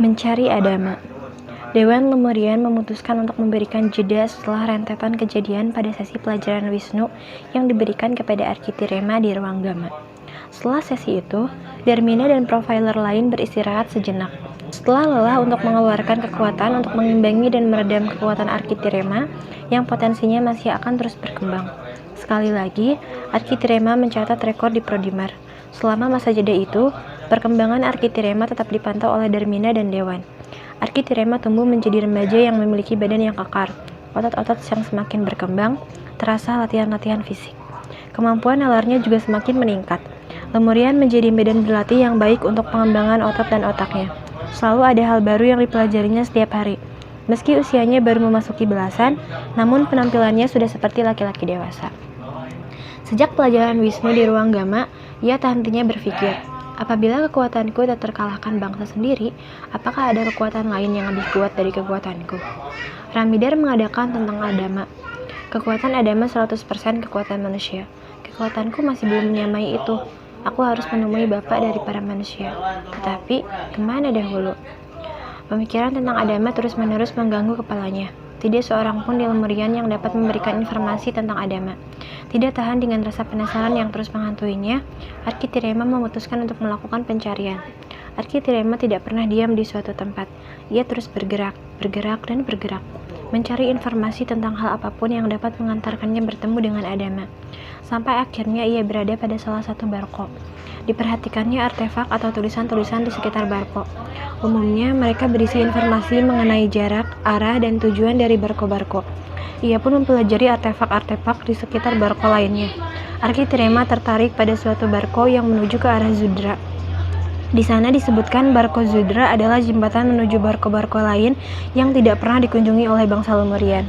Mencari Adama. Dewan Lemurian memutuskan untuk memberikan jeda setelah rentetan kejadian pada sesi pelajaran Wisnu yang diberikan kepada Arkitirema di ruang Gama. Setelah sesi itu, Darmina dan profiler lain beristirahat sejenak. Setelah lelah untuk mengeluarkan kekuatan untuk mengimbangi dan meredam kekuatan Arkitirema yang potensinya masih akan terus berkembang. Sekali lagi, Arkitirema mencatat rekor di Prodimar. Selama masa jeda itu, perkembangan Arkitirema tetap dipantau oleh Darmina dan Dewan. Arkitirema tumbuh menjadi remaja yang memiliki badan yang kekar, otot-otot yang semakin berkembang, terasa latihan-latihan fisik. Kemampuan nalarnya juga semakin meningkat. Lemurian menjadi medan berlatih yang baik untuk pengembangan otot dan otaknya. Selalu ada hal baru yang dipelajarinya setiap hari. Meski usianya baru memasuki belasan, namun penampilannya sudah seperti laki-laki dewasa. Sejak pelajaran Wisnu di ruang Gama, ia tak hentinya berpikir, apabila kekuatanku tak terkalahkan bangsa sendiri, apakah ada kekuatan lain yang lebih kuat dari kekuatanku? Ramidar mengadakan tentang Adama. Kekuatan Adama 100% kekuatan manusia. Kekuatanku masih belum menyamai itu. Aku harus menemui Bapak dari para manusia. Tetapi, kemana dahulu? Pemikiran tentang Adama terus-menerus mengganggu kepalanya. Tidak seorang pun di Lemurian yang dapat memberikan informasi tentang Adama. Tidak tahan dengan rasa penasaran yang terus menghantuinya, Arkitirema memutuskan untuk melakukan pencarian. Arkitirema tidak pernah diam di suatu tempat. Ia terus bergerak, dan bergerak, mencari informasi tentang hal apapun yang dapat mengantarkannya bertemu dengan Adama. Sampai akhirnya ia berada pada salah satu barko. Diperhatikannya artefak atau tulisan-tulisan di sekitar barko. Umumnya mereka berisi informasi mengenai jarak, arah, dan tujuan dari barko-barko. Ia pun mempelajari artefak-artefak di sekitar barko lainnya. Arkitirema tertarik pada suatu barko yang menuju ke arah Zudra. Di sana disebutkan barko Zudra adalah jembatan menuju barko-barko lain yang tidak pernah dikunjungi oleh bangsa Lemurian.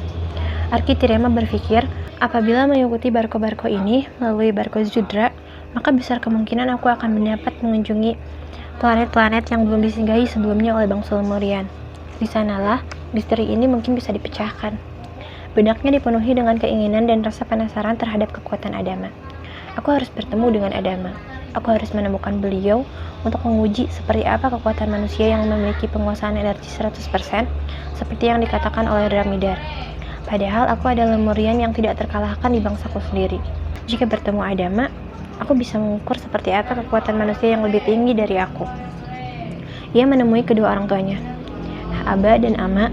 Arkitirema berpikir, apabila mengikuti barko-barko ini melalui barko Zudra, maka besar kemungkinan aku akan mendapat mengunjungi planet-planet yang belum disinggahi sebelumnya oleh bangsa Lemurian. Di sanalah misteri ini mungkin bisa dipecahkan. Benaknya dipenuhi dengan keinginan dan rasa penasaran terhadap kekuatan Adama. Aku harus bertemu dengan Adama. Aku harus menemukan beliau untuk menguji seperti apa kekuatan manusia yang memiliki penguasaan energi 100%, seperti yang dikatakan oleh Ramidar. Padahal aku adalah Lemurian yang tidak terkalahkan di bangsaku sendiri. Jika bertemu Adama, aku bisa mengukur seperti apa kekuatan manusia yang lebih tinggi dari aku. Ia menemui kedua orang tuanya, Aba dan Ama.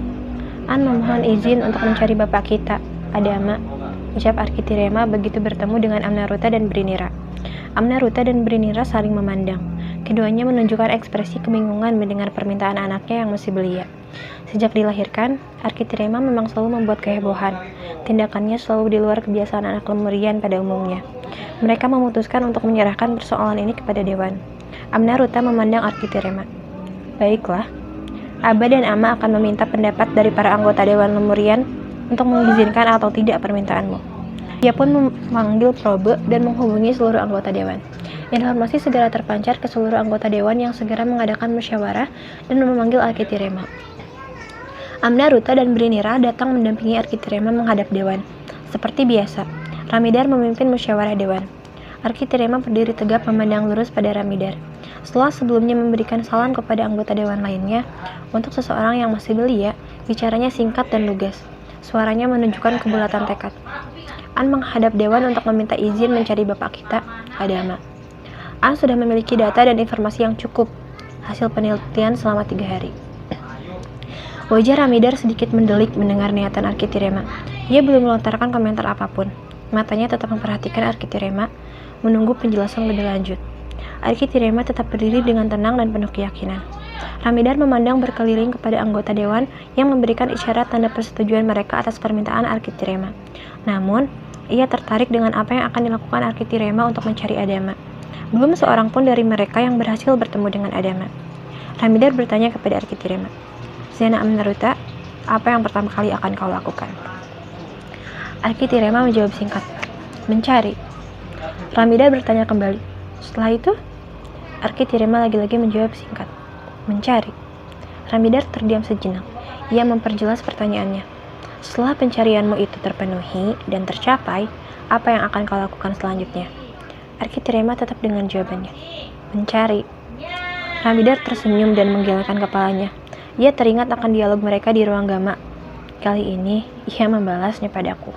An memohon izin untuk mencari bapak kita, Adama, ucap Arkitirema begitu bertemu dengan Amnaruta dan Brinira. Amnaruta dan Brinira saling memandang. Keduanya menunjukkan ekspresi kebingungan mendengar permintaan anaknya yang masih belia. Sejak dilahirkan, Arkitirema memang selalu membuat kehebohan. Tindakannya selalu di luar kebiasaan anak Lemurian pada umumnya. Mereka memutuskan untuk menyerahkan persoalan ini kepada Dewan. Amnaruta memandang Arkitirema. Baiklah, Aba dan Ama akan meminta pendapat dari para anggota Dewan Lemurian untuk mengizinkan atau tidak permintaanmu. Ia pun memanggil probe dan menghubungi seluruh anggota Dewan. Informasi segera terpancar ke seluruh anggota Dewan yang segera mengadakan musyawarah dan memanggil Arkitirema. Amnaruta dan Brinira datang mendampingi Arkitirema menghadap Dewan. Seperti biasa, Ramidar memimpin musyawarah Dewan. Arkitirema berdiri tegap memandang lurus pada Ramidar. Setelah sebelumnya memberikan salam kepada anggota Dewan lainnya, untuk seseorang yang masih belia, bicaranya singkat dan lugas. Suaranya menunjukkan kebulatan tekad. An menghadap Dewan untuk meminta izin mencari bapak kita, Adama. An sudah memiliki data dan informasi yang cukup, hasil penelitian selama 3 hari. Wajah Ramidar sedikit mendelik mendengar niatan Arkitirema. Ia belum melontarkan komentar apapun. Matanya tetap memperhatikan Arkitirema, menunggu penjelasan lebih lanjut. Arkitirema tetap berdiri dengan tenang dan penuh keyakinan. Ramidar memandang berkeliling kepada anggota Dewan yang memberikan isyarat tanda persetujuan mereka atas permintaan Arkitirema. Namun, ia tertarik dengan apa yang akan dilakukan Arkitirema untuk mencari Adama. Belum seorang pun dari mereka yang berhasil bertemu dengan Adama. Ramidar bertanya kepada Arkitirema, Zena Amnaruta, apa yang pertama kali akan kau lakukan? Arkitirema menjawab singkat, mencari. Ramidar bertanya kembali, setelah itu? Arkitirema lagi-lagi menjawab singkat, mencari. Ramidar terdiam sejenak. Ia memperjelas pertanyaannya. Setelah pencarianmu itu terpenuhi dan tercapai, apa yang akan kau lakukan selanjutnya? Arkitirema tetap dengan jawabannya, mencari. Ramidar tersenyum dan menggelengkan kepalanya. Ia teringat akan dialog mereka di ruang gama. Kali ini, ia membalasnya padaku.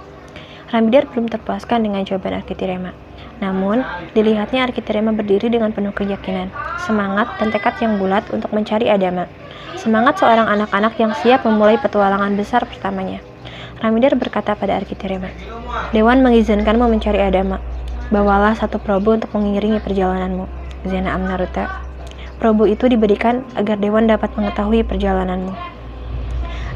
Ramidar belum terpuaskan dengan jawaban Arkitirema. Namun, dilihatnya Arkitirema berdiri dengan penuh keyakinan, semangat dan tekad yang bulat untuk mencari Adama. Semangat seorang anak-anak yang siap memulai petualangan besar pertamanya. Ramidar berkata pada Arkitirema, "Dewan mengizinkanmu mencari Adama. Bawalah satu probu untuk mengiringi perjalananmu, Zena Amnaruta. Probu itu diberikan agar Dewan dapat mengetahui perjalananmu."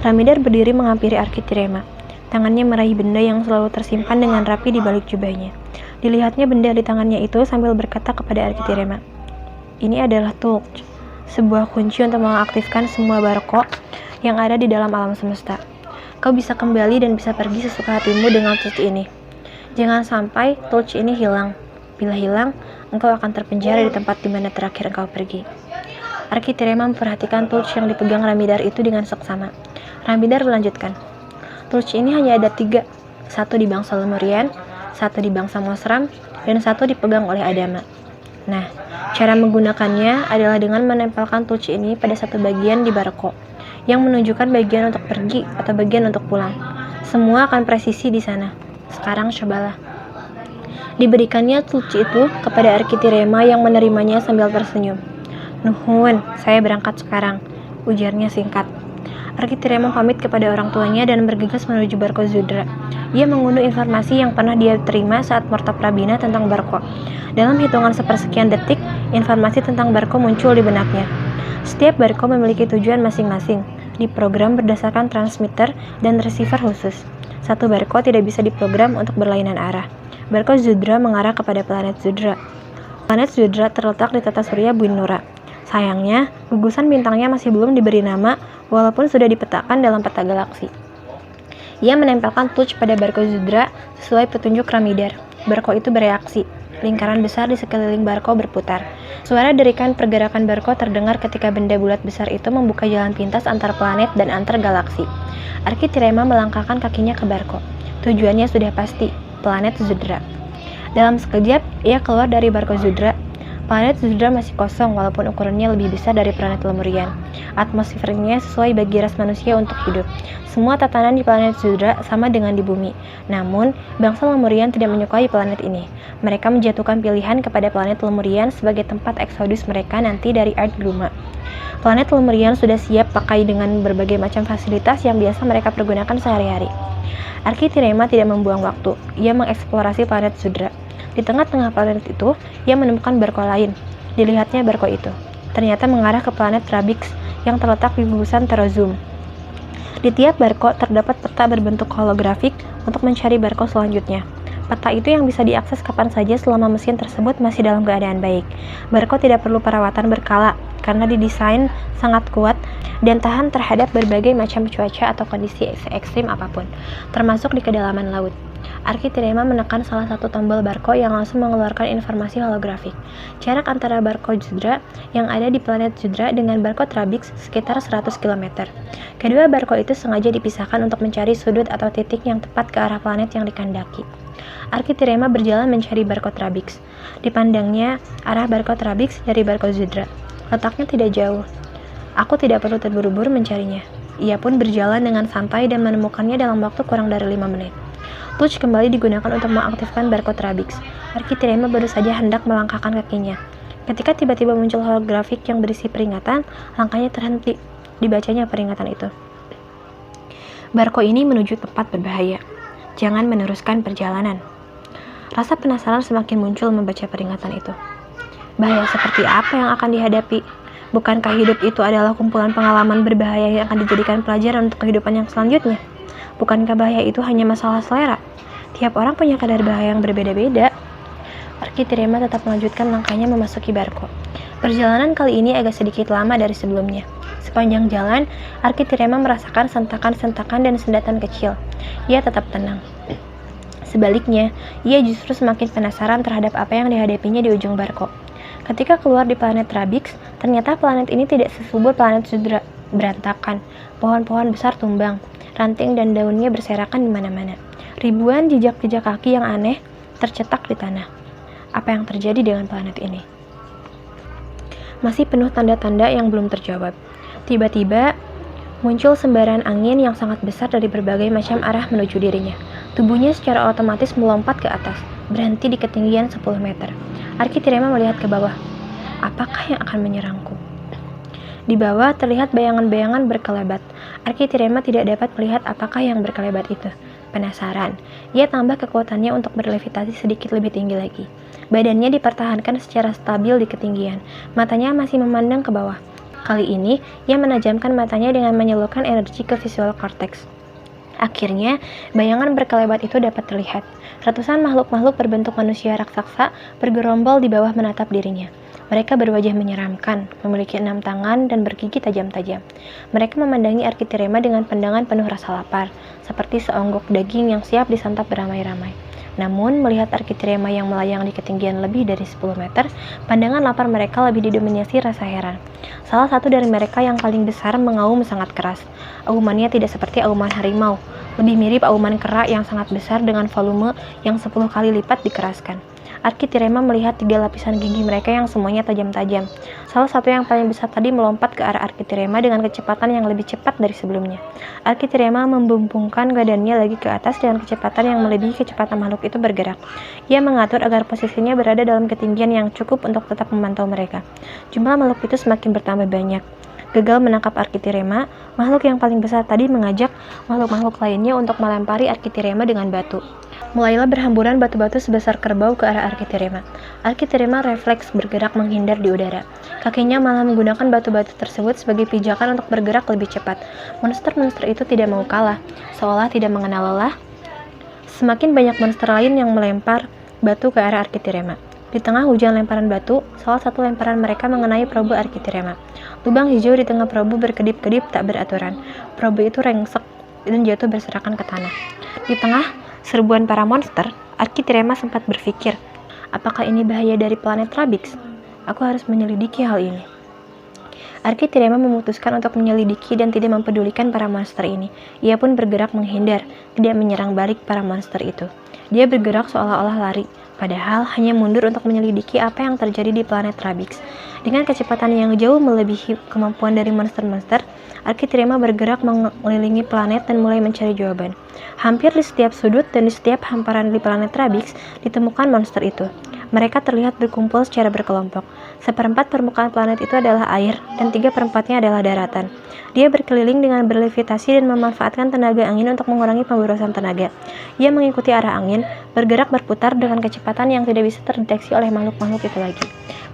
Ramidar berdiri menghampiri Arkitirema. Tangannya meraih benda yang selalu tersimpan dengan rapi di balik jubahnya. Dilihatnya benda di tangannya itu sambil berkata kepada Arkitirema, "Ini adalah Tulch, sebuah kunci untuk mengaktifkan semua barco yang ada di dalam alam semesta. Kau bisa kembali dan bisa pergi sesuka hatimu dengan Tulch ini. Jangan sampai Tulch ini hilang. Bila hilang, engkau akan terpenjara di tempat di mana terakhir engkau pergi." Arkitirema memperhatikan Tulch yang dipegang Ramidar itu dengan seksama. Ramidar melanjutkan, "Tulch ini hanya ada 3, satu di bangsa Lemurian, satu di bangsa Mosram, dan satu dipegang oleh Adama. Nah, cara menggunakannya adalah dengan menempelkan Tulch ini pada satu bagian di barco, yang menunjukkan bagian untuk pergi atau bagian untuk pulang. Semua akan presisi di sana. Sekarang cobalah." Diberikannya Tulch itu kepada Arkitirema yang menerimanya sambil tersenyum. "Nuhun, saya berangkat sekarang," ujarnya singkat. Arkitirema pamit kepada orang tuanya dan bergegas menuju Barco Zudra. Ia mengunduh informasi yang pernah dia terima saat Mortaprabina tentang Barco. Dalam hitungan sepersekian detik, informasi tentang Barco muncul di benaknya. Setiap Barco memiliki tujuan masing-masing, diprogram berdasarkan transmitter dan receiver khusus. Satu Barco tidak bisa diprogram untuk berlainan arah. Barco Zudra mengarah kepada planet Zudra. Planet Zudra terletak di tata surya Buinura. Sayangnya, gugusan bintangnya masih belum diberi nama, walaupun sudah dipetakan dalam peta galaksi. Ia menempelkan Tulch pada Barco Zudra sesuai petunjuk Ramidar. Barco itu bereaksi. Lingkaran besar di sekeliling Barco berputar. Suara derikan pergerakan Barco terdengar ketika benda bulat besar itu membuka jalan pintas antar planet dan antar galaksi. Arkitirema melangkahkan kakinya ke Barco. Tujuannya sudah pasti, planet Zudra. Dalam sekejap, ia keluar dari Barco Zudra. Planet Zudra masih kosong walaupun ukurannya lebih besar dari planet Lemurian. Atmosfernya sesuai bagi ras manusia untuk hidup. Semua tatanan di planet Zudra sama dengan di bumi. Namun, bangsa Lemurian tidak menyukai planet ini. Mereka menjatuhkan pilihan kepada planet Lemurian sebagai tempat eksodus mereka nanti dari Earth Gruma. Planet Lemurian sudah siap pakai dengan berbagai macam fasilitas yang biasa mereka pergunakan sehari-hari. Arkitirema tidak membuang waktu. Ia mengeksplorasi planet Zudra. Di tengah-tengah planet itu, ia menemukan Barco lain. Dilihatnya Barco itu ternyata mengarah ke planet Trabix yang terletak di gugusan Terozum. Di tiap Barco terdapat peta berbentuk holografik untuk mencari Barco selanjutnya. Peta itu yang bisa diakses kapan saja selama mesin tersebut masih dalam keadaan baik. Barco tidak perlu perawatan berkala karena didesain sangat kuat dan tahan terhadap berbagai macam cuaca atau kondisi ekstrim apapun, termasuk di kedalaman laut. Arkitirema menekan salah satu tombol Barco yang langsung mengeluarkan informasi holografik. Jarak antara Barco Zudra yang ada di planet Zudra dengan Barco Trabix sekitar 100 km. Kedua Barco itu sengaja dipisahkan untuk mencari sudut atau titik yang tepat ke arah planet yang dikehendaki. Arkitirema berjalan mencari Barco Trabix. Dipandangnya arah Barco Trabix dari Barco Zudra. Letaknya tidak jauh. Aku tidak perlu terburu-buru mencarinya. Ia pun berjalan dengan santai dan menemukannya dalam waktu kurang dari 5 menit. Tulch kembali digunakan untuk mengaktifkan Barco Trabix. Arkitirema baru saja hendak melangkahkan kakinya. Ketika tiba-tiba muncul holografik yang berisi peringatan, langkahnya terhenti. Dibacanya peringatan itu. "Barco ini menuju tempat berbahaya. Jangan meneruskan perjalanan." Rasa penasaran semakin muncul membaca peringatan itu. Bahaya seperti apa yang akan dihadapi? Bukankah hidup itu adalah kumpulan pengalaman berbahaya yang akan dijadikan pelajaran untuk kehidupan yang selanjutnya? Bukankah bahaya itu hanya masalah selera? Tiap orang punya kadar bahaya yang berbeda-beda. Arkitirema tetap melanjutkan langkahnya memasuki Barco. Perjalanan kali ini agak sedikit lama dari sebelumnya. Sepanjang jalan, Arkitirema merasakan sentakan-sentakan dan sendatan kecil. Ia tetap tenang. Sebaliknya, ia justru semakin penasaran terhadap apa yang dihadapinya di ujung Barco. Ketika keluar di planet Trabix, ternyata planet ini tidak sesubur planet Zudra. Berantakan, pohon-pohon besar tumbang, ranting dan daunnya berserakan di mana-mana. Ribuan jejak-jejak kaki yang aneh tercetak di tanah. Apa yang terjadi dengan planet ini? Masih penuh tanda-tanda yang belum terjawab. Tiba-tiba, muncul sembaran angin yang sangat besar dari berbagai macam arah menuju dirinya. Tubuhnya secara otomatis melompat ke atas, berhenti di ketinggian 10 meter. Arkitirema melihat ke bawah. Apakah yang akan menyerangku? Di bawah terlihat bayangan-bayangan berkelebat. Arkitirema tidak dapat melihat apakah yang berkelebat itu. Penasaran, ia tambah kekuatannya untuk berlevitasi sedikit lebih tinggi lagi. Badannya dipertahankan secara stabil di ketinggian. Matanya masih memandang ke bawah. Kali ini, ia menajamkan matanya dengan menyalurkan energi ke visual cortex. Akhirnya, bayangan berkelebat itu dapat terlihat. Ratusan makhluk-makhluk berbentuk manusia raksasa bergerombol di bawah menatap dirinya. Mereka berwajah menyeramkan, memiliki 6 tangan dan bergigi tajam-tajam. Mereka memandangi Arkitirema dengan pandangan penuh rasa lapar, seperti seonggok daging yang siap disantap beramai-ramai. Namun, melihat Arkitirema yang melayang di ketinggian lebih dari 10 meter, pandangan lapar mereka lebih didominasi rasa heran. Salah satu dari mereka yang paling besar mengaum sangat keras. Aumannya tidak seperti auman harimau, lebih mirip auman kera yang sangat besar dengan volume yang 10 kali lipat dikeraskan. Arkitirema melihat 3 lapisan gigi mereka yang semuanya tajam-tajam. Salah satu yang paling besar tadi melompat ke arah Arkitirema dengan kecepatan yang lebih cepat dari sebelumnya. Arkitirema membumbungkan badannya lagi ke atas dengan kecepatan yang melebihi kecepatan makhluk itu bergerak. Ia mengatur agar posisinya berada dalam ketinggian yang cukup untuk tetap memantau mereka. Jumlah makhluk itu semakin bertambah banyak. Gagal menangkap Arkitirema, makhluk yang paling besar tadi mengajak makhluk-makhluk lainnya untuk melempari Arkitirema dengan batu. Mulailah berhamburan batu-batu sebesar kerbau ke arah Arkitirema. Arkitirema refleks bergerak menghindar di udara. Kakinya malah menggunakan batu-batu tersebut sebagai pijakan untuk bergerak lebih cepat. Monster-monster itu tidak mau kalah, seolah tidak mengenal lelah. Semakin banyak monster lain yang melempar batu ke arah Arkitirema. Di tengah hujan lemparan batu, salah satu lemparan mereka mengenai probe Arkitirema. Lubang hijau di tengah probe berkedip-kedip tak beraturan. Probe itu rengsek dan jatuh berserakan ke tanah. Di tengah serbuan para monster, Arkitirema sempat berpikir, apakah ini bahaya dari planet Trabix? Aku harus menyelidiki hal ini. Arkitirema memutuskan untuk menyelidiki dan tidak mempedulikan para monster ini. Ia pun bergerak menghindar, tidak menyerang balik para monster itu. Dia bergerak seolah-olah lari, padahal hanya mundur untuk menyelidiki apa yang terjadi di planet Trabix. Dengan kecepatan yang jauh melebihi kemampuan dari monster-monster, Arkitirema bergerak mengelilingi planet dan mulai mencari jawaban. Hampir di setiap sudut dan di setiap hamparan di planet Trabix ditemukan monster itu. Mereka terlihat berkumpul secara berkelompok. 1/4 permukaan planet itu adalah air, dan 3/4-nya adalah daratan. Dia berkeliling dengan berlevitasi dan memanfaatkan tenaga angin untuk mengurangi pemborosan tenaga. Ia mengikuti arah angin, bergerak berputar dengan kecepatan yang tidak bisa terdeteksi oleh makhluk-makhluk itu lagi.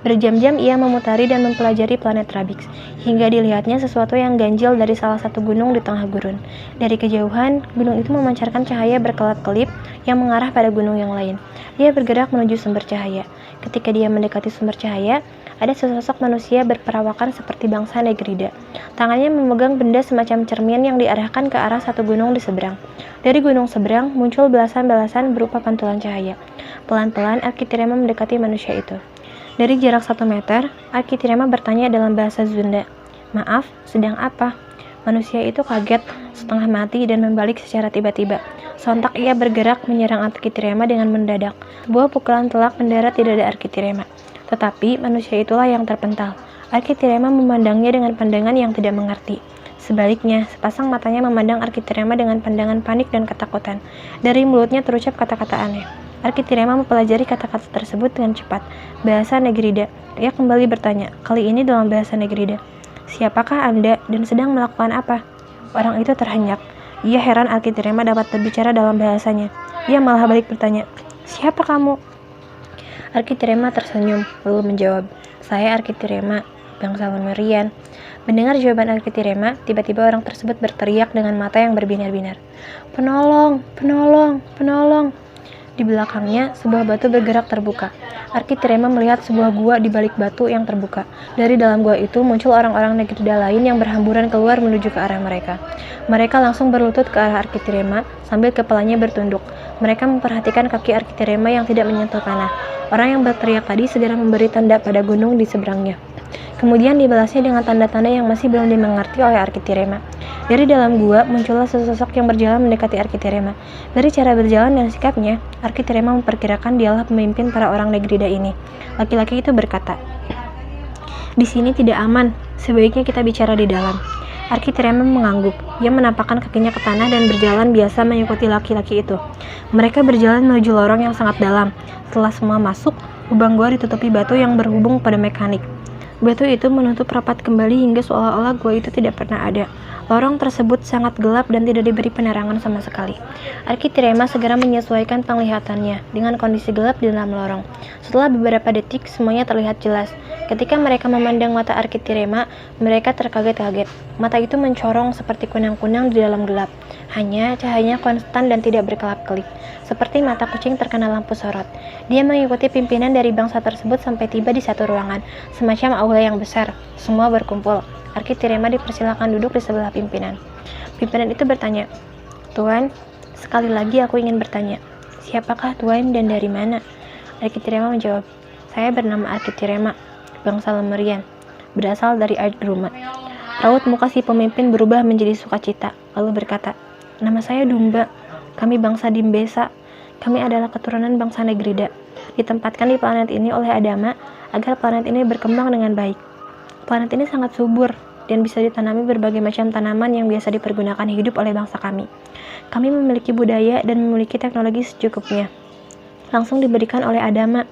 Berjam-jam ia memutari dan mempelajari planet Trabix, hingga dilihatnya sesuatu yang ganjil dari salah satu gunung di tengah gurun. Dari kejauhan, gunung itu memancarkan cahaya berkelap-kelip yang mengarah pada gunung yang lain. Dia bergerak menuju sumber cahaya. Ketika dia mendekati sumber cahaya, ada sesosok manusia berperawakan seperti bangsa Negrida. Tangannya memegang benda semacam cermin yang diarahkan ke arah satu gunung di seberang. Dari gunung seberang muncul belasan-belasan berupa pantulan cahaya. Pelan-pelan Arkitirema mendekati manusia itu. Dari jarak 1 meter, Arkitirema bertanya dalam bahasa Sunda, "Maaf, sedang apa?" Manusia itu kaget, setengah mati dan membalik secara tiba-tiba. Sontak ia bergerak menyerang Arkitirema dengan mendadak. Sebuah pukulan telak mendarat di dada Arkitirema. Tetapi manusia itulah yang terpental. Arkitirema memandangnya dengan pandangan yang tidak mengerti. Sebaliknya, sepasang matanya memandang Arkitirema dengan pandangan panik dan ketakutan. Dari mulutnya terucap kata-kata aneh. Arkitirema mempelajari kata-kata tersebut dengan cepat. Bahasa Negrida. Ia kembali bertanya, kali ini dalam bahasa Negrida. "Siapakah Anda dan sedang melakukan apa?" Orang itu terhenyak. Ia heran Arkitirema dapat berbicara dalam bahasanya. Ia malah balik bertanya, "Siapa kamu?" Arkitirema tersenyum, lalu menjawab, "Saya Arkitirema, bangsawan Merian." Mendengar jawaban Arkitirema, tiba-tiba orang tersebut berteriak dengan mata yang berbinar-binar. "Penolong! Penolong! Penolong!" Di belakangnya, sebuah batu bergerak terbuka. Arkitirema melihat sebuah gua di balik batu yang terbuka. Dari dalam gua itu muncul orang-orang Negrida lain yang berhamburan keluar menuju ke arah mereka. Mereka langsung berlutut ke arah Arkitirema sambil kepalanya bertunduk. Mereka memperhatikan kaki Arkitirema yang tidak menyentuh tanah. Orang yang berteriak tadi segera memberi tanda pada gunung di seberangnya. Kemudian dibalasnya dengan tanda-tanda yang masih belum dimengerti oleh Arkitirema. Dari dalam gua muncullah sesosok yang berjalan mendekati Arkitirema. Dari cara berjalan dan sikapnya, Arkitirema memperkirakan dialah pemimpin para orang Negrida ini. Laki-laki itu berkata, Di sini tidak aman, sebaiknya kita bicara di dalam. Arkitirema mengangguk. Ia menampakkan kakinya ke tanah dan berjalan biasa mengikuti laki-laki itu. Mereka berjalan menuju lorong yang sangat dalam. Setelah semua masuk, lubang gua ditutupi batu yang berhubung pada mekanik. Batu itu menutup rapat kembali hingga seolah-olah gua itu tidak pernah ada. Lorong tersebut sangat gelap dan tidak diberi penerangan sama sekali. Arkitirema segera menyesuaikan penglihatannya dengan kondisi gelap di dalam lorong. Setelah beberapa detik, semuanya terlihat jelas. Ketika mereka memandang mata Arkitirema, mereka terkaget-kaget. Mata itu mencorong seperti kunang-kunang di dalam gelap. Hanya cahayanya konstan dan tidak berkelap-kelip, seperti mata kucing terkena lampu sorot. Dia mengikuti pimpinan dari bangsa tersebut sampai tiba di satu ruangan, semacam aula yang besar. Semua berkumpul. Arkitirema dipersilakan duduk di sebelah pimpinan. Pimpinan itu bertanya, "Tuan, sekali lagi aku ingin bertanya, siapakah Tuan dan dari mana?" Arkitirema menjawab, "Saya bernama Arkitirema, bangsa Lemurian, berasal dari Ardgruma." Raut muka si pemimpin berubah menjadi sukacita, lalu berkata, "Nama saya Dumba, kami bangsa Dimbesa, kami adalah keturunan bangsa Negrida, ditempatkan di planet ini oleh Adama agar planet ini berkembang dengan baik. Planet ini sangat subur dan bisa ditanami berbagai macam tanaman yang biasa dipergunakan hidup oleh bangsa kami. Kami memiliki budaya dan memiliki teknologi secukupnya. Langsung diberikan oleh Adama.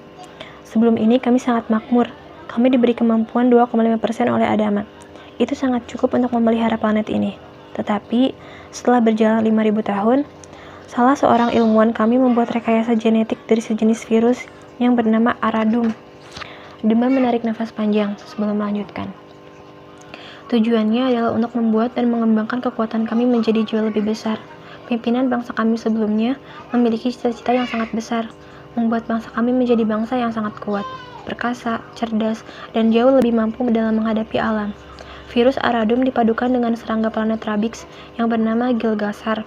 Sebelum ini kami sangat makmur. Kami diberi kemampuan 2,5% oleh Adama. Itu sangat cukup untuk memelihara planet ini. Tetapi setelah berjalan 5.000 tahun, salah seorang ilmuwan kami membuat rekayasa genetik dari sejenis virus yang bernama Aradum." Dumba menarik nafas panjang sebelum melanjutkan. "Tujuannya adalah untuk membuat dan mengembangkan kekuatan kami menjadi jauh lebih besar. Pimpinan bangsa kami sebelumnya memiliki cita-cita yang sangat besar, membuat bangsa kami menjadi bangsa yang sangat kuat, perkasa, cerdas, dan jauh lebih mampu dalam menghadapi alam. Virus Aradum dipadukan dengan serangga planet Rabix yang bernama Gilgasar,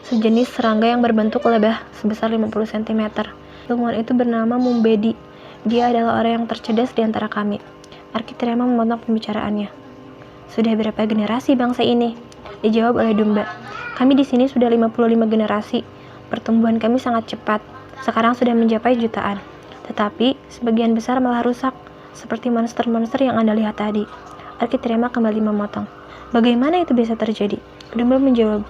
sejenis serangga yang berbentuk lebah sebesar 50 cm. Ilmuwan itu bernama Mumbedi. Dia adalah orang yang tercerdas di antara kami." Arkitirema memotong pembicaraannya. "Sudah berapa generasi bangsa ini?" Dijawab oleh Dumba. "Kami di sini sudah 55 generasi. Pertumbuhan kami sangat cepat. Sekarang sudah mencapai jutaan. Tetapi sebagian besar malah rusak, seperti monster-monster yang Anda lihat tadi." Arkitirema kembali memotong. "Bagaimana itu bisa terjadi?" Dumba menjawab.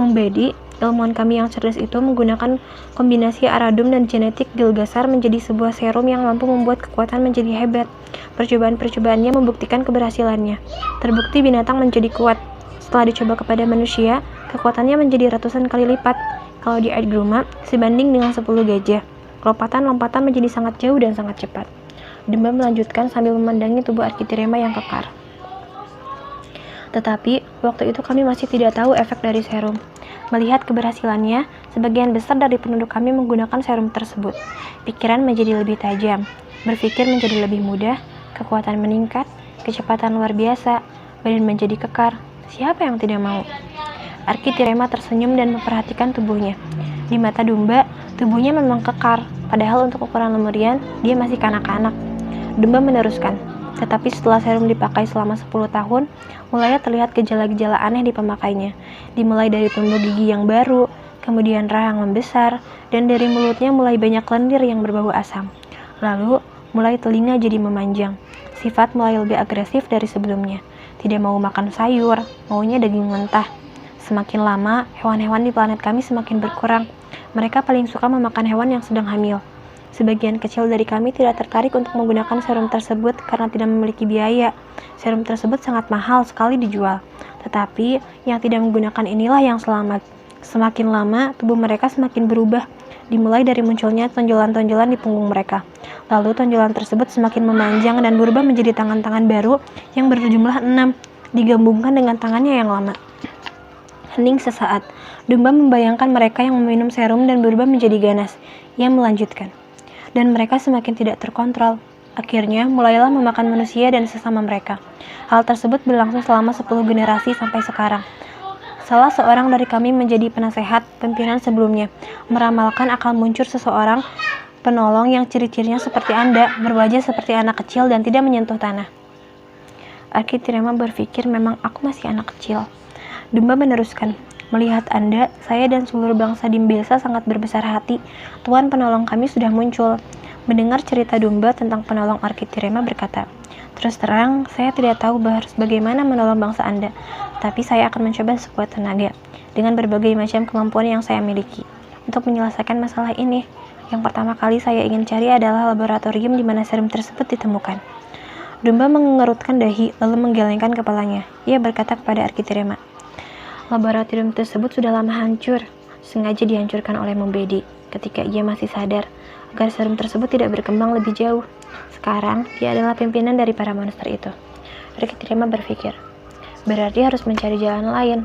"Mumbedi, ilmuwan kami yang cerdas itu menggunakan kombinasi Aradum dan genetik Gilgasar menjadi sebuah serum yang mampu membuat kekuatan menjadi hebat. Percobaan-percobaannya membuktikan keberhasilannya. Terbukti binatang menjadi kuat. Setelah dicoba kepada manusia, kekuatannya menjadi ratusan kali lipat. Kalau di Ardgruma, sebanding dengan 10 gajah. Lompatan-lompatan menjadi sangat jauh dan sangat cepat." Dumba melanjutkan sambil memandangi tubuh Arkitirema yang kekar. "Tetapi, waktu itu kami masih tidak tahu efek dari serum. Melihat keberhasilannya, sebagian besar dari penduduk kami menggunakan serum tersebut. Pikiran menjadi lebih tajam, berpikir menjadi lebih mudah, kekuatan meningkat, kecepatan luar biasa, badan menjadi kekar. Siapa yang tidak mau?" Arkitirema tersenyum dan memperhatikan tubuhnya. Di mata Dumba, tubuhnya memang kekar, padahal untuk ukuran Lemurian, dia masih kanak-kanak. Dumba meneruskan, "Tetapi setelah serum dipakai selama 10 tahun, mulai terlihat gejala-gejala aneh di pemakainya. Dimulai dari tumbuh gigi yang baru, kemudian rahang membesar, dan dari mulutnya mulai banyak lendir yang berbau asam. Lalu, mulai telinga jadi memanjang. Sifat mulai lebih agresif dari sebelumnya. Tidak mau makan sayur, maunya daging mentah. Semakin lama, hewan-hewan di planet kami semakin berkurang. Mereka paling suka memakan hewan yang sedang hamil. Sebagian kecil dari kami tidak tertarik untuk menggunakan serum tersebut karena tidak memiliki biaya. Serum tersebut sangat mahal sekali dijual. Tetapi, yang tidak menggunakan inilah yang selamat. Semakin lama, tubuh mereka semakin berubah. Dimulai dari munculnya tonjolan-tonjolan di punggung mereka. Lalu tonjolan tersebut semakin memanjang dan berubah menjadi tangan-tangan baru yang berjumlah 6, digabungkan dengan tangannya yang lama." Hening sesaat. Dumba membayangkan mereka yang meminum serum dan berubah menjadi ganas. Ia melanjutkan. "Dan mereka semakin tidak terkontrol. Akhirnya, mulailah memakan manusia dan sesama mereka. Hal tersebut berlangsung selama 10 generasi sampai sekarang. Salah seorang dari kami menjadi penasehat pimpinan sebelumnya, meramalkan akan muncul seseorang penolong yang ciri-cirinya seperti Anda, berwajah seperti anak kecil dan tidak menyentuh tanah." Arkitirema berpikir memang aku masih anak kecil. Dumba meneruskan, "Melihat Anda, saya dan seluruh bangsa Dimbesa sangat berbesar hati. Tuan penolong kami sudah muncul." Mendengar cerita Dumba tentang penolong, Arkitirema berkata, Terus terang, saya tidak tahu harus bagaimana menolong bangsa Anda, tapi saya akan mencoba sekuat tenaga, dengan berbagai macam kemampuan yang saya miliki, untuk menyelesaikan masalah ini. Yang pertama kali saya ingin cari adalah laboratorium di mana serum tersebut ditemukan. Domba mengerutkan dahi, lalu menggelengkan kepalanya. Ia berkata kepada Arkitirema, laboratorium tersebut sudah lama hancur, sengaja dihancurkan oleh Mumbedi ketika ia masih sadar, agar serum tersebut tidak berkembang lebih jauh. Sekarang, dia adalah pimpinan dari para monster itu. Arkitirema berpikir, berarti harus mencari jalan lain.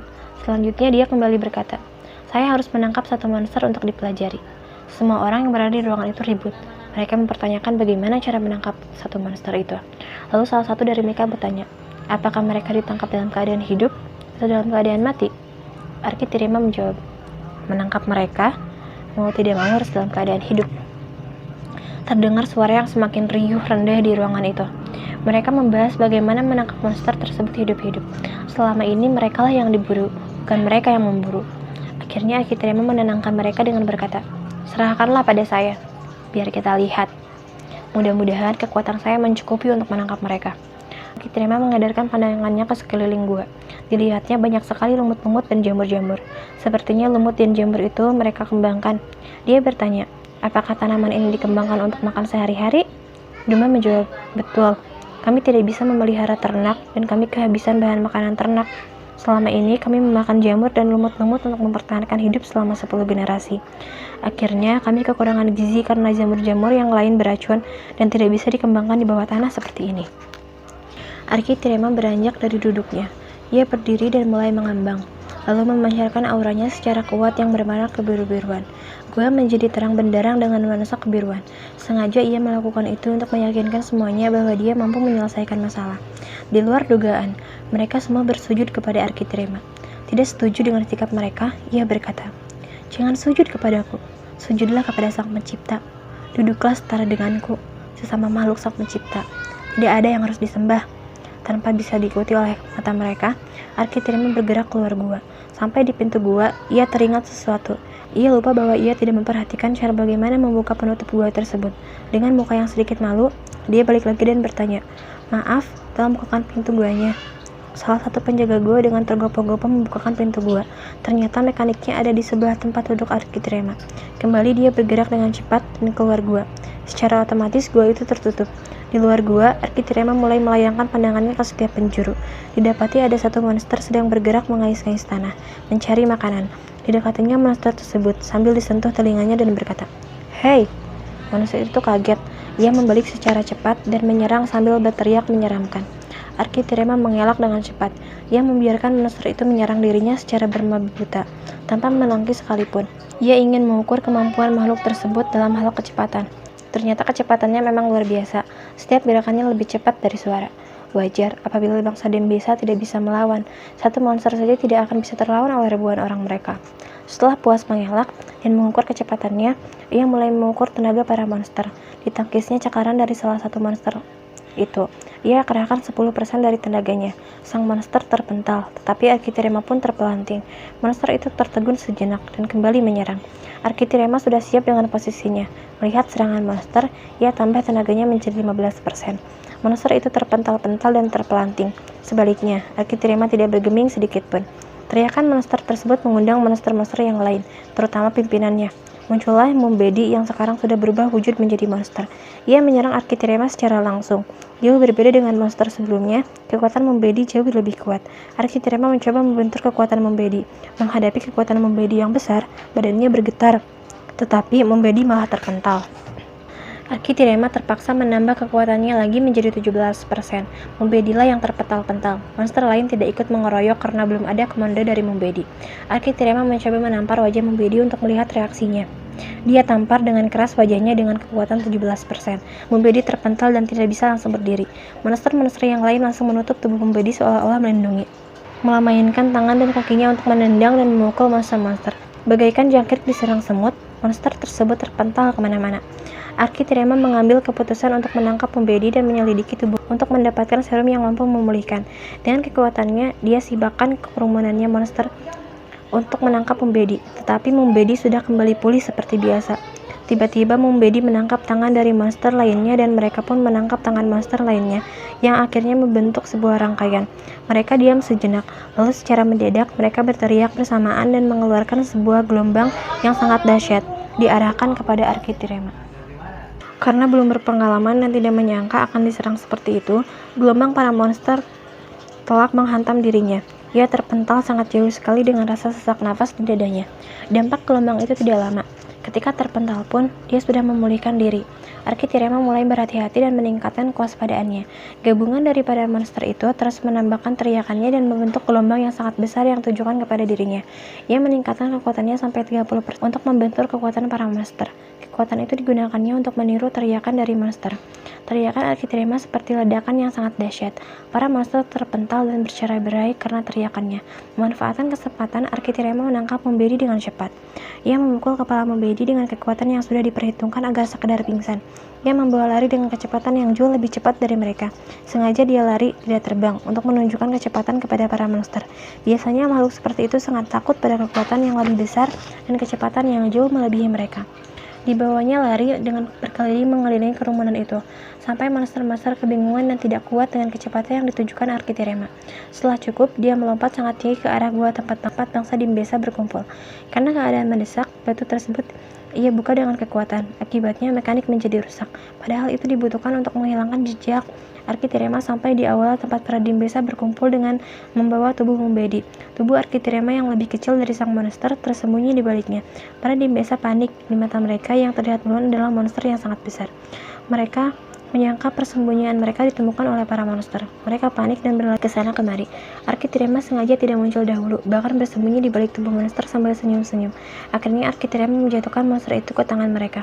Selanjutnya dia kembali berkata, saya harus menangkap satu monster untuk dipelajari. Semua orang yang berada di ruangan itu ribut. Mereka mempertanyakan bagaimana cara menangkap satu monster itu. Lalu salah satu dari mereka bertanya, apakah mereka ditangkap dalam keadaan hidup atau dalam keadaan mati? Arkitirema menjawab, menangkap mereka, mau tidak mau harus dalam keadaan hidup. Terdengar suara yang semakin riuh rendah di ruangan itu. Mereka membahas bagaimana menangkap monster tersebut hidup-hidup. Selama ini merekalah yang diburu, bukan mereka yang memburu. Akhirnya Arkitirema menenangkan mereka dengan berkata, serahkanlah pada saya, biar kita lihat. Mudah-mudahan kekuatan saya mencukupi untuk menangkap mereka. Arkitirema mengadarkan pandangannya ke sekeliling gua. Dilihatnya banyak sekali lumut-lumut dan jamur-jamur. Sepertinya lumut dan jamur itu mereka kembangkan. Dia bertanya, apakah tanaman ini dikembangkan untuk makan sehari-hari? Domba menjawab, betul. Kami tidak bisa memelihara ternak dan kami kehabisan bahan makanan ternak. Selama ini kami memakan jamur dan lumut-lumut untuk mempertahankan hidup selama 10 generasi. Akhirnya kami kekurangan gizi karena jamur-jamur yang lain beracun dan tidak bisa dikembangkan di bawah tanah seperti ini. Arkitirema beranjak dari duduknya. Ia berdiri dan mulai mengambang, lalu memancarkan auranya secara kuat yang berwarna kebiru-biruan. Gua menjadi terang benderang dengan nuansa kebiruan. Sengaja ia melakukan itu untuk meyakinkan semuanya bahwa dia mampu menyelesaikan masalah. Di luar dugaan, mereka semua bersujud kepada Arkitirema. Tidak setuju dengan sikap mereka, ia berkata, jangan sujud kepadaku, sujudlah kepada Sang Pencipta. Duduklah setara denganku, sesama makhluk Sang Pencipta. Tidak ada yang harus disembah. Tanpa bisa diikuti oleh mata mereka, Arkitirema bergerak keluar gua. Sampai di pintu gua, ia teringat sesuatu. Ia lupa bahwa ia tidak memperhatikan cara bagaimana membuka penutup gua tersebut. Dengan muka yang sedikit malu, dia balik lagi dan bertanya, maaf, tolong bukakan pintu guanya. Salah satu penjaga gua dengan tergopoh-gopoh membukakan pintu gua. Ternyata mekaniknya ada di sebelah tempat duduk Arkitirema. Kembali dia bergerak dengan cepat dan keluar gua. Secara otomatis gua itu tertutup. Di luar gua, Arkitirema mulai melayangkan pandangannya ke setiap penjuru. Didapati ada satu monster sedang bergerak mengais-ngais tanah, mencari makanan. Didekatinya monster tersebut sambil disentuh telinganya dan berkata, "Hei!" Monster itu kaget. Ia membalik secara cepat dan menyerang sambil berteriak menyeramkan. Arkitirema mengelak dengan cepat. Ia membiarkan monster itu menyerang dirinya secara bermabuk buta, tanpa menangkis sekalipun. Ia ingin mengukur kemampuan makhluk tersebut dalam hal kecepatan. Ternyata kecepatannya memang luar biasa. Setiap gerakannya lebih cepat dari suara. Wajar apabila bangsa Dembesa tidak bisa melawan. Satu monster saja tidak akan bisa terlawan oleh ribuan orang mereka. Setelah puas mengelak dan mengukur kecepatannya, ia mulai mengukur tenaga para monster. Ditangkisnya cakaran dari salah satu monster itu. Ia kerahkan 10% dari tenaganya. Sang monster terpental, tetapi Arkitirema pun terpelanting. Monster itu tertegun sejenak dan kembali menyerang. Arkitirema sudah siap dengan posisinya. Melihat serangan monster, ia tambah tenaganya menjadi 15%. Monster itu terpental-pental dan terpelanting. Sebaliknya, Arkitirema tidak bergeming sedikit pun. Teriakan monster tersebut mengundang monster-monster yang lain, terutama pimpinannya. Muncullah Mumbedi yang sekarang sudah berubah wujud menjadi monster. Ia menyerang Arkitirema secara langsung. Jauh berbeda dengan monster sebelumnya, kekuatan Mumbedi jauh lebih kuat. Arkitirema mencoba membentur kekuatan Mumbedi. Menghadapi kekuatan Mumbedi yang besar, badannya bergetar. Tetapi Mumbedi malah terpental. Arkitirema terpaksa menambah kekuatannya lagi menjadi 17%. Mumbedilah yang terpental-pental. Monster lain tidak ikut mengeroyok karena belum ada komando dari Mumbedi. Arkitirema mencoba menampar wajah Mumbedi untuk melihat reaksinya. Dia tampar dengan keras wajahnya dengan kekuatan 17%. Mumbedi terpental dan tidak bisa langsung berdiri. Monster-monster yang lain langsung menutup tubuh Mumbedi seolah-olah melindungi, memainkan tangan dan kakinya untuk menendang dan memukul monster-monster. Bagaikan jangkrik diserang semut, monster tersebut terpental kemana-mana. Arkitirema mengambil keputusan untuk menangkap Mumbedi dan menyelidiki tubuh untuk mendapatkan serum yang mampu memulihkan. Dengan kekuatannya, dia sibakan kerumunannya monster untuk menangkap Mumbedi. Tetapi Mumbedi sudah kembali pulih seperti biasa. Tiba-tiba Mumbedi menangkap tangan dari monster lainnya dan mereka pun menangkap tangan monster lainnya yang akhirnya membentuk sebuah rangkaian. Mereka diam sejenak, lalu secara mendadak mereka berteriak bersamaan dan mengeluarkan sebuah gelombang yang sangat dahsyat diarahkan kepada Arkitirema. Karena belum berpengalaman dan tidak menyangka akan diserang seperti itu, gelombang para monster telak menghantam dirinya. Ia terpental sangat jauh sekali dengan rasa sesak nafas di dadanya. Dampak gelombang itu tidak lama. Ketika terpental pun, dia sudah memulihkan diri. Arkitirema mulai berhati-hati dan meningkatkan kewaspadaannya. Gabungan daripada monster itu terus menambahkan teriakannya dan membentuk gelombang yang sangat besar yang tujukan kepada dirinya. Ia meningkatkan kekuatannya sampai 30% untuk membentur kekuatan para monster. Kekuatan itu digunakannya untuk meniru teriakan dari monster. Teriakan Arkitirema seperti ledakan yang sangat dahsyat. Para monster terpental dan bercerai-berai karena teriakannya. Memanfaatkan kesempatan, Arkitirema menangkap Mumbedi dengan cepat. Ia memukul kepala Mumbedi dengan kekuatan yang sudah diperhitungkan agar sekedar pingsan. Ia membawa lari dengan kecepatan yang jauh lebih cepat dari mereka. Sengaja dia lari, tidak terbang, untuk menunjukkan kecepatan kepada para monster. Biasanya makhluk seperti itu sangat takut pada kekuatan yang lebih besar dan kecepatan yang jauh melebihi mereka. Dibawanya lari dengan berkeliling mengelilingi kerumunan itu, sampai monster-monster kebingungan dan tidak kuat dengan kecepatan yang ditujukan Arkitirema. Setelah cukup, dia melompat sangat tinggi ke arah gua tempat-tempat bangsa Dimbesa berkumpul. Karena keadaan mendesak, batu tersebut ia buka dengan kekuatan. Akibatnya mekanik menjadi rusak. Padahal itu dibutuhkan untuk menghilangkan jejak Arkitirema sampai di awal tempat para Dimbesa berkumpul dengan membawa tubuh Mumbedi. Tubuh Arkitirema yang lebih kecil dari sang monster tersembunyi di baliknya. Para Dimbesa panik. Di mata mereka yang terlihat bulan adalah monster yang sangat besar. Mereka menyangka persembunyian mereka ditemukan oleh para monster. Mereka panik dan berlari ke sana kemari. Arkitirema sengaja tidak muncul dahulu, bahkan bersembunyi di balik tubuh monster sambil senyum-senyum. Akhirnya Arkitirema menjatuhkan monster itu ke tangan mereka.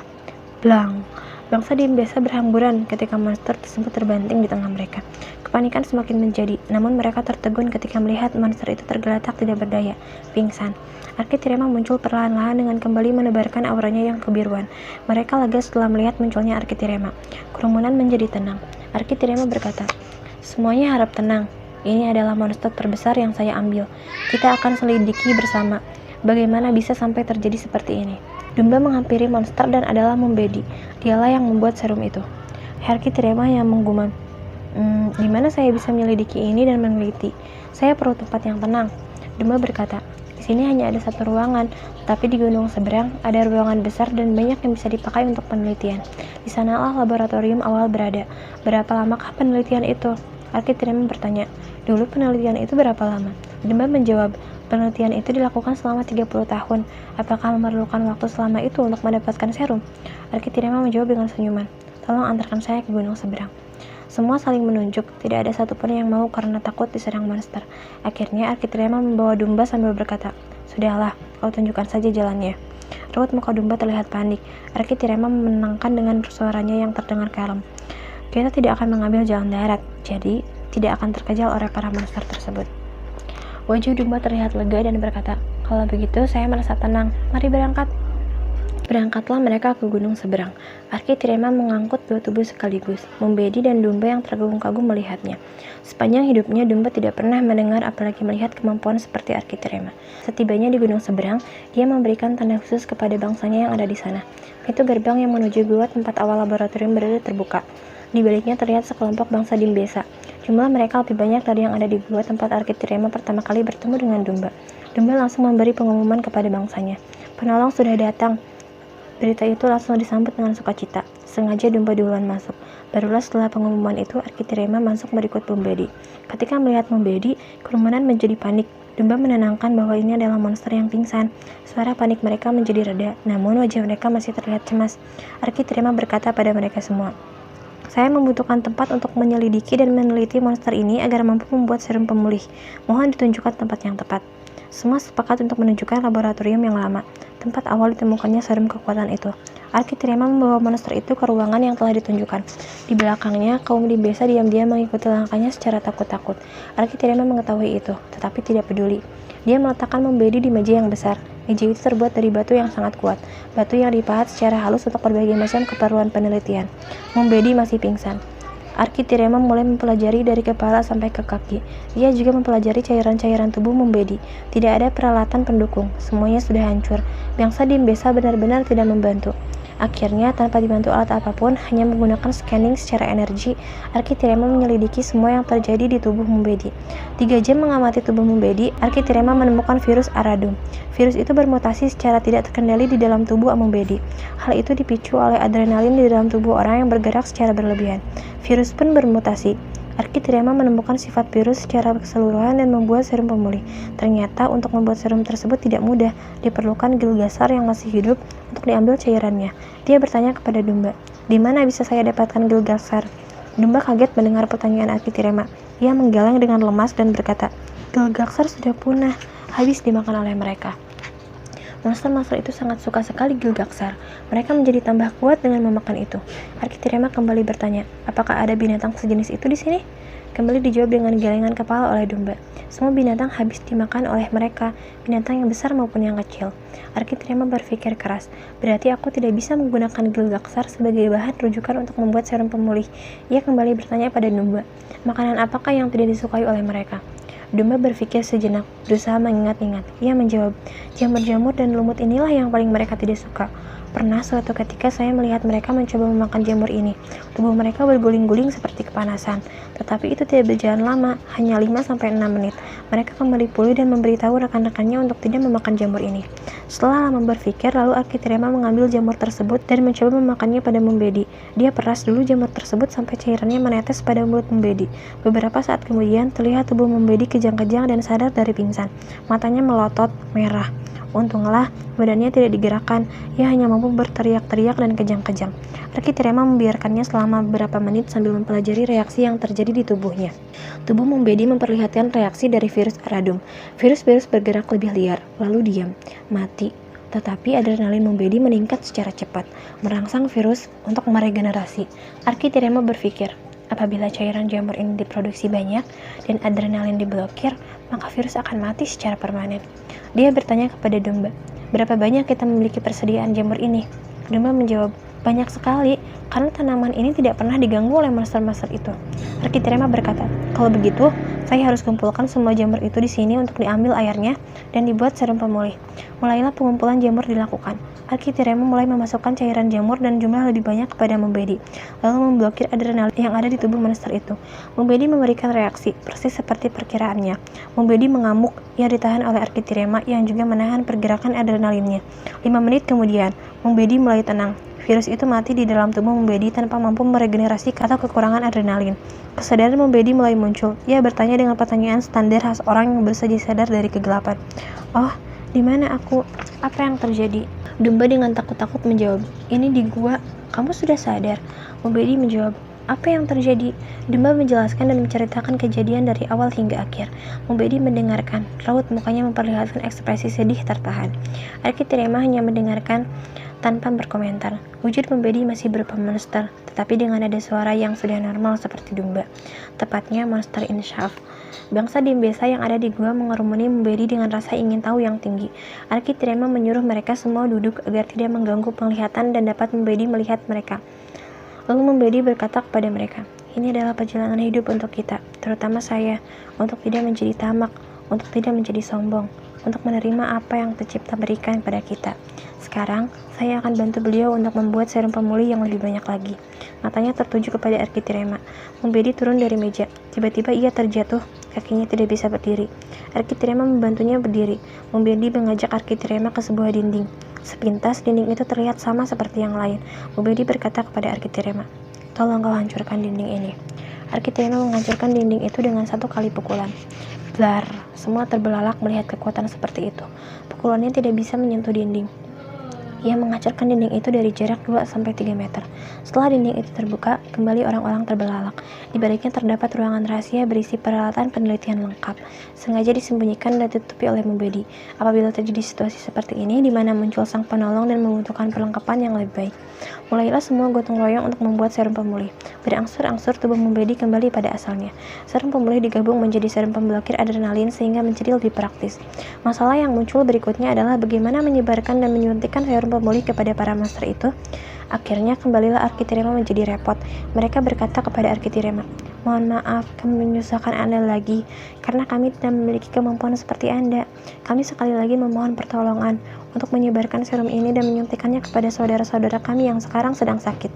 Blang! Bangsa Dimbesa berhamburan ketika monster tersebut terbanting di tengah mereka. Kepanikan semakin menjadi, namun mereka tertegun ketika melihat monster itu tergeletak tidak berdaya, pingsan. Arkitirema muncul perlahan-lahan dengan kembali menebarkan auranya yang kebiruan. Mereka lega setelah melihat munculnya Arkitirema. Kerumunan menjadi tenang. Arkitirema berkata, "Semuanya harap tenang. Ini adalah monster terbesar yang saya ambil. Kita akan selidiki bersama. Bagaimana bisa sampai terjadi seperti ini?" Dumba menghampiri monster dan adalah Mumbedi. Dialah yang membuat serum itu. Arkitirema yang menggumam. Di mana saya bisa menyelidiki ini dan meneliti? Saya perlu tempat yang tenang. Dumba berkata, "Di sini hanya ada satu ruangan, tetapi di gunung seberang ada ruangan besar dan banyak yang bisa dipakai untuk penelitian. Di sanalah laboratorium awal berada. Berapa lamakah penelitian itu?" Arkitirema bertanya, "Dulu penelitian itu berapa lama?" Dumba menjawab, "Penelitian itu dilakukan selama 30 tahun. Apakah memerlukan waktu selama itu untuk mendapatkan serum?" Arkitirema menjawab dengan senyuman, "Tolong antarkan saya ke gunung seberang." Semua saling menunjuk, tidak ada satupun yang mau karena takut diserang monster. Akhirnya Arkitirema membawa Dumba sambil berkata, "Sudahlah, kau tunjukkan saja jalannya." Raut muka Dumba terlihat panik. Arkitirema menenangkan dengan suaranya yang terdengar kalem. "Kita tidak akan mengambil jalan darat, jadi tidak akan terkejar oleh para monster tersebut." Wajah Dumba terlihat lega dan berkata, "Kalau begitu saya merasa tenang. Mari berangkat." Berangkatlah mereka ke gunung seberang. Arkitirema mengangkut dua tubuh sekaligus. Mumbedi dan Dumba yang terkagum-kagum melihatnya. Sepanjang hidupnya Dumba tidak pernah mendengar apalagi melihat kemampuan seperti Arkitirema. Setibanya di gunung seberang, dia memberikan tanda khusus kepada bangsanya yang ada di sana. Pintu gerbang yang menuju gua tempat awal laboratorium berada terbuka. Di baliknya terlihat sekelompok bangsa Dimbesa. Jumlah mereka lebih banyak dari yang ada di gua tempat Arkitirema pertama kali bertemu dengan Dumba. Dumba langsung memberi pengumuman kepada bangsanya. "Penolong sudah datang." Berita itu langsung disambut dengan sukacita. Sengaja Dumba duluan masuk. Barulah setelah pengumuman itu, Arkitirema masuk berikut Mumbedi. Ketika melihat Mumbedi, kerumunan menjadi panik. Dumba menenangkan bahwa ini adalah monster yang pingsan. Suara panik mereka menjadi reda, namun wajah mereka masih terlihat cemas. Arkitirema berkata pada mereka semua, "Saya membutuhkan tempat untuk menyelidiki dan meneliti monster ini agar mampu membuat serum pemulih. Mohon ditunjukkan tempat yang tepat." Semua sepakat untuk menunjukkan laboratorium yang lama, tempat awal ditemukannya serum kekuatan itu. Arkitirema membawa monster itu ke ruangan yang telah ditunjukkan. Di belakangnya, kaum Dimbesa diam-diam mengikuti langkahnya secara takut-takut. Arkitirema mengetahui itu, tetapi tidak peduli. Dia meletakkan Mumbedi di meja yang besar. Meja itu terbuat dari batu yang sangat kuat, batu yang dipahat secara halus untuk berbagai macam keperluan penelitian. Mumbedi masih pingsan. Arkitirema mulai mempelajari dari kepala sampai ke kaki. Dia juga mempelajari cairan-cairan tubuh Mumbedi. Tidak ada peralatan pendukung, semuanya sudah hancur. Bangsa Dimbesa benar-benar tidak membantu. Akhirnya, tanpa dibantu alat apapun, hanya menggunakan scanning secara energi, Arkitirema menyelidiki semua yang terjadi di tubuh Mumbedi. 3 jam mengamati tubuh Mumbedi, Arkitirema menemukan virus Aradum. Virus itu bermutasi secara tidak terkendali di dalam tubuh Mumbedi. Hal itu dipicu oleh adrenalin di dalam tubuh orang yang bergerak secara berlebihan. Virus pun bermutasi. Arkitirema menemukan sifat virus secara keseluruhan dan membuat serum pemulih. Ternyata untuk membuat serum tersebut tidak mudah, diperlukan Gilgasar yang masih hidup untuk diambil cairannya. Dia bertanya kepada Dumba, "Di mana bisa saya dapatkan Gilgasar?" Dumba kaget mendengar pertanyaan Arkitirema. Ia menggeleng dengan lemas dan berkata, "Gilgasar sudah punah, habis dimakan oleh mereka." Monster-monster itu sangat suka sekali Gilgasar. Mereka menjadi tambah kuat dengan memakan itu. Arkitirema kembali bertanya, "Apakah ada binatang sejenis itu di sini?" Kembali dijawab dengan gelengan kepala oleh Dumba. Semua binatang habis dimakan oleh mereka, binatang yang besar maupun yang kecil. Arkitirema berpikir keras, berarti aku tidak bisa menggunakan Gilgasar sebagai bahan rujukan untuk membuat serum pemulih. Ia kembali bertanya pada Dumba, makanan apakah yang tidak disukai oleh mereka? Dumba berpikir sejenak, berusaha mengingat-ingat. Ia menjawab, jamur-jamur dan lumut inilah yang paling mereka tidak suka. Pernah suatu ketika saya melihat mereka mencoba memakan jamur ini. Tubuh mereka berguling-guling seperti kepanasan. Tetapi itu tidak berjalan lama, hanya 5-6 menit. Mereka kembali pulih dan memberitahu rekan-rekannya untuk tidak memakan jamur ini. Setelah lama berpikir, lalu Arkitirema mengambil jamur tersebut dan mencoba memakannya pada Mumbedi. Dia peras dulu jamur tersebut sampai cairannya menetes pada mulut Mumbedi. Beberapa saat kemudian, terlihat tubuh Mumbedi kejang-kejang dan sadar dari pingsan. Matanya melotot, merah. Untunglah, badannya tidak digerakkan, ia hanya mampu berteriak-teriak dan kejang-kejang. Arkitirema membiarkannya selama beberapa menit sambil mempelajari reaksi yang terjadi di tubuhnya. Tubuh Mumbedi memperlihatkan reaksi dari virus Aradum. Virus-virus bergerak lebih liar, lalu diam, mati. Tetapi adrenalin Mumbedi meningkat secara cepat, merangsang virus untuk meregenerasi. Arkitirema berpikir, apabila cairan jamur ini diproduksi banyak dan adrenalin diblokir, maka virus akan mati secara permanen. Dia bertanya kepada Dumba, berapa banyak kita memiliki persediaan jamur ini? Dumba menjawab, banyak sekali, karena tanaman ini tidak pernah diganggu oleh monster-monster itu. Arkitirema berkata, kalau begitu, saya harus kumpulkan semua jamur itu di sini untuk diambil airnya dan dibuat serum pemulih. Mulailah pengumpulan jamur dilakukan. Arkitirema mulai memasukkan cairan jamur dan jumlah lebih banyak kepada Mumbedi, lalu memblokir adrenalin yang ada di tubuh monster itu. Mumbedi memberikan reaksi, persis seperti perkiraannya. Mumbedi mengamuk, ia ditahan oleh Arkitirema yang juga menahan pergerakan adrenalinnya. 5 menit kemudian, Mumbedi mulai tenang. Virus itu mati di dalam tubuh Mumbedi tanpa mampu meregenerasi atau kekurangan adrenalin. Kesadaran Mumbedi mulai muncul. Ia bertanya dengan pertanyaan standar khas orang yang baru saja sadar dari kegelapan. Oh, di mana aku? Apa yang terjadi? Dumba dengan takut-takut menjawab, ini di gua. Kamu sudah sadar? Mumbedi menjawab, apa yang terjadi? Dumba menjelaskan dan menceritakan kejadian dari awal hingga akhir. Mumbedi mendengarkan, raut mukanya memperlihatkan ekspresi sedih tertahan. Arkitirema hanya mendengarkan tanpa berkomentar. Wujud Mumbedi masih berupa monster, tetapi dengan nada suara yang sudah normal seperti Dumba. Tepatnya monster insyaf. Bangsa desa yang ada di gua mengerumuni Mumbedi dengan rasa ingin tahu yang tinggi. Arkitirema menyuruh mereka semua duduk agar tidak mengganggu penglihatan dan dapat Mumbedi melihat mereka. Lalu Mumbedi berkata kepada mereka, ini adalah perjalanan hidup untuk kita, terutama saya, untuk tidak menjadi tamak, untuk tidak menjadi sombong, untuk menerima apa yang tercipta berikan pada kita. Sekarang, saya akan bantu beliau untuk membuat serum pemulih yang lebih banyak lagi. Matanya tertuju kepada Arkitirema. Mumbedi turun dari meja. Tiba-tiba ia terjatuh, kakinya tidak bisa berdiri. Arkitirema membantunya berdiri. Mumbedi mengajak Arkitirema ke sebuah dinding. Sepintas, dinding itu terlihat sama seperti yang lain. Mumbedi berkata kepada Arkitirema, tolong kau hancurkan dinding ini. Arkitirema menghancurkan dinding itu dengan 1 kali pukulan. Blar, semua terbelalak melihat kekuatan seperti itu. Pukulannya tidak bisa menyentuh dinding. Ia menghancurkan dinding itu dari jarak 2-3 meter. Setelah dinding itu terbuka, kembali orang-orang terbelalak. Di baliknya terdapat ruangan rahasia berisi peralatan penelitian lengkap, sengaja disembunyikan dan ditutupi oleh Mumbedi. Apabila terjadi situasi seperti ini, di mana muncul sang penolong dan membutuhkan perlengkapan yang lebih baik, mulailah semua gotong royong untuk membuat serum pemulih. Berangsur-angsur tubuh Mumbedi kembali pada asalnya. Serum pemulih digabung menjadi serum pemblokir adrenalin sehingga menjadi lebih praktis. Masalah yang muncul berikutnya adalah bagaimana menyebarkan dan menyuntikkan serum pemulih kepada para monster itu. Akhirnya kembalilah Arkitirema menjadi repot. Mereka berkata kepada Arkitirema, Mohon maaf, kami menyusahkan Anda lagi, karena kami tidak memiliki kemampuan seperti Anda. Kami sekali lagi memohon pertolongan untuk menyebarkan serum ini dan menyuntikannya kepada saudara-saudara kami yang sekarang sedang sakit.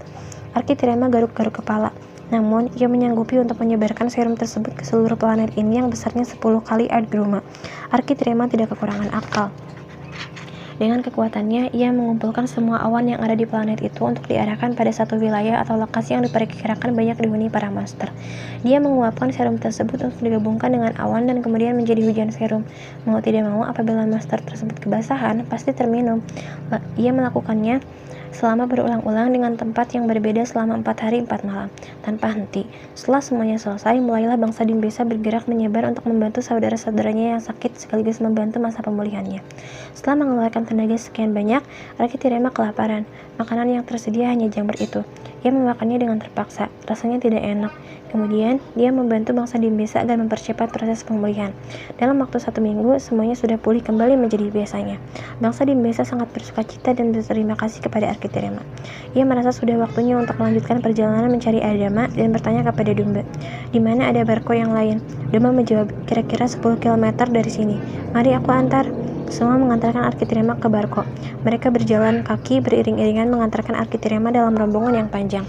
Arkitirema garuk-garuk kepala. Namun, ia menyanggupi untuk menyebarkan serum tersebut ke seluruh planet ini yang besarnya 10 kali Ardgruma. Arkitirema tidak kekurangan akal. Dengan kekuatannya, ia mengumpulkan semua awan yang ada di planet itu untuk diarahkan pada satu wilayah atau lokasi yang diperkirakan banyak dihuni para monster. Dia menguapkan serum tersebut untuk digabungkan dengan awan dan kemudian menjadi hujan serum. Mau tidak mau, apabila monster tersebut kebasahan, pasti terminum. Ia melakukannya selama berulang-ulang dengan tempat yang berbeda selama 4 hari 4 malam, tanpa henti. Setelah semuanya selesai, mulailah bangsa Dimbesa bergerak menyebar untuk membantu saudara-saudaranya yang sakit sekaligus membantu masa pemulihannya. Setelah mengeluarkan tenaga sekian banyak, Arkitirema kelaparan. Makanan yang tersedia hanya jamur itu. Ia memakannya dengan terpaksa, rasanya tidak enak. Kemudian, dia membantu bangsa Dimbesa agar mempercepat proses pemulihan. Dalam waktu 1 minggu, semuanya sudah pulih kembali menjadi biasanya. Bangsa Dimbesa sangat bersukacita dan berterima kasih kepada Arkitirema. Ia merasa sudah waktunya untuk melanjutkan perjalanan mencari Adama dan bertanya kepada Dumba, "Di mana ada Barco yang lain?" Dumba menjawab, "Kira-kira 10 km dari sini. Mari aku antar." Semua mengantarkan Arkitirema ke Barco. Mereka berjalan kaki beriring-iringan mengantarkan Arkitirema dalam rombongan yang panjang.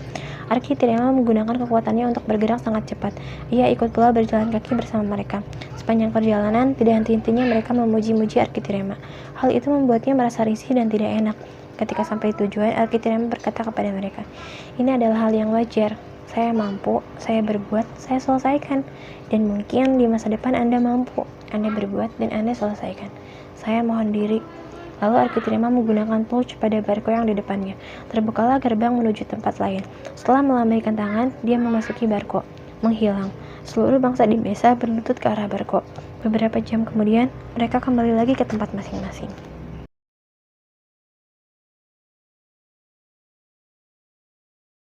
Arkitirema menggunakan kekuatannya untuk bergerak sangat cepat. Ia ikut pula berjalan kaki bersama mereka. Sepanjang perjalanan, tidak henti-hentinya mereka memuji-muji Arkitirema. Hal itu membuatnya merasa risih dan tidak enak. Ketika sampai tujuan, Arkitirema berkata kepada mereka, "Ini adalah hal yang wajar. Saya mampu, saya berbuat, saya selesaikan. Dan mungkin di masa depan Anda mampu, Anda berbuat, dan Anda selesaikan. Saya mohon diri." Lalu Arkitirema menggunakan touch pada Barco yang di depannya. Terbukalah gerbang menuju tempat lain. Setelah melambaikan tangan, dia memasuki Barco, menghilang. Seluruh bangsa Dimbesa berlutut ke arah Barco. Beberapa jam kemudian, mereka kembali lagi ke tempat masing-masing.